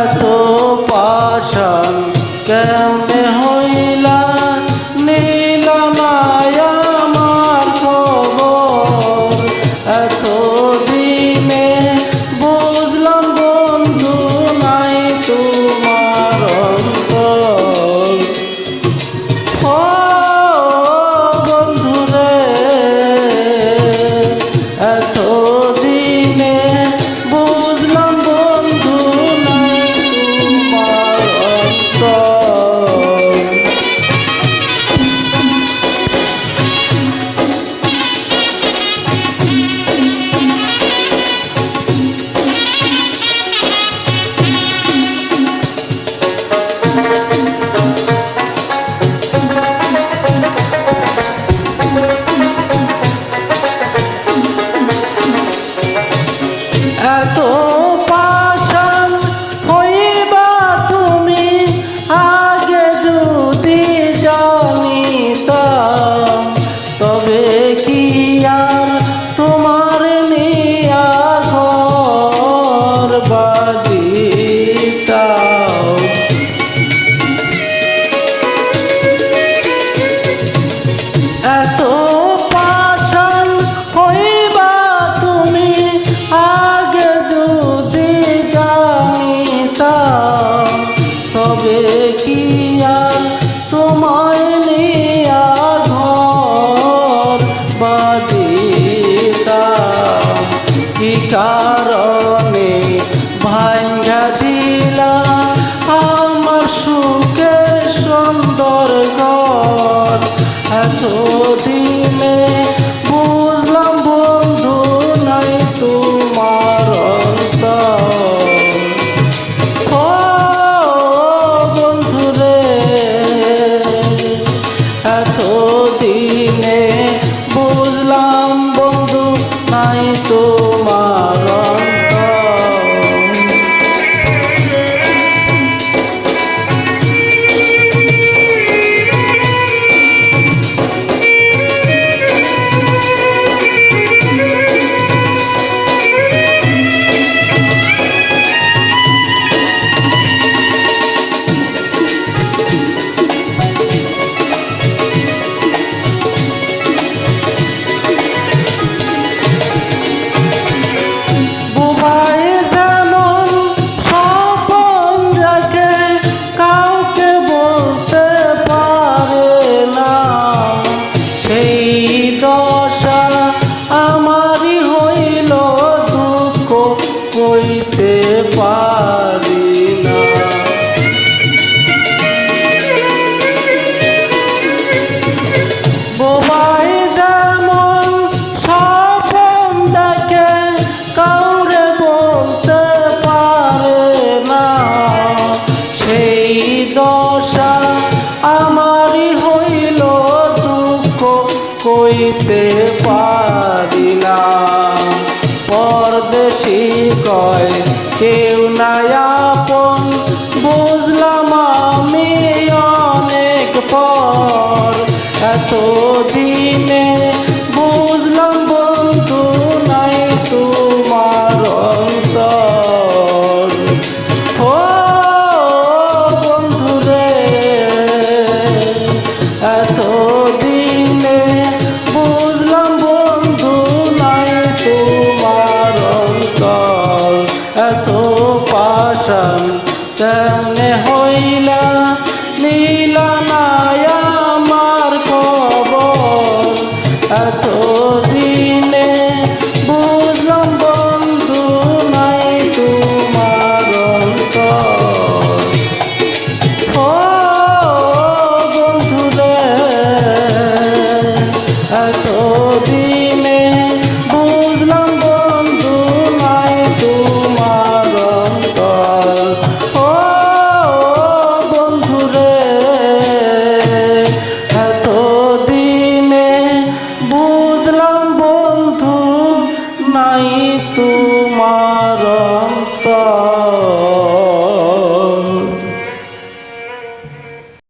এত পাষাণ কেমনে হইলা, নিলা না আমার খবর। এত দিনে বুঝলাম বন্ধু নাই তোমার অন্তর। ও বন্ধু রে, এত দিনে বুঝলাম বন্ধু নাই তোমার অন্তর। এত পাষাণ হইবা তুমি আগে যদি জানিতাম, তবে কি আর তোমার নিয়া ঘর বাঁধিতাম। এত পাষাণ হইবা তুমি আগে যদি জানিতাম, তবে কি আর তোমায় নিয়া ঘর বাঁধিতাম। কি কারণে ভাঙ্গা দিলা আমার সুখের সুন্দর ঘর। এত দিনে বুঝলাম বন্ধু নাই তোমার অন্তর। ও বন্ধু রে, এত দিনে বুঝলাম বন্ধু নাই তোমার অন্তর। কইতে পারি না। বোবাই যেমন স্বপন দেখে কাউরে বলতে পারে না, সেই দশা আমারই হইল দুঃখ কইতে পারি না। পরদেশি কয় কেউ নাই আপন, বুঝলাম আমি অনেক পর। এত দিনে বুঝলাম বন্ধু নাই তোমার অন্তর। ও বন্ধু রে, এত দিনে বুঝলাম বন্ধু নাই তোমার অন্তর। এত পাষাণ কেমনে হইলা,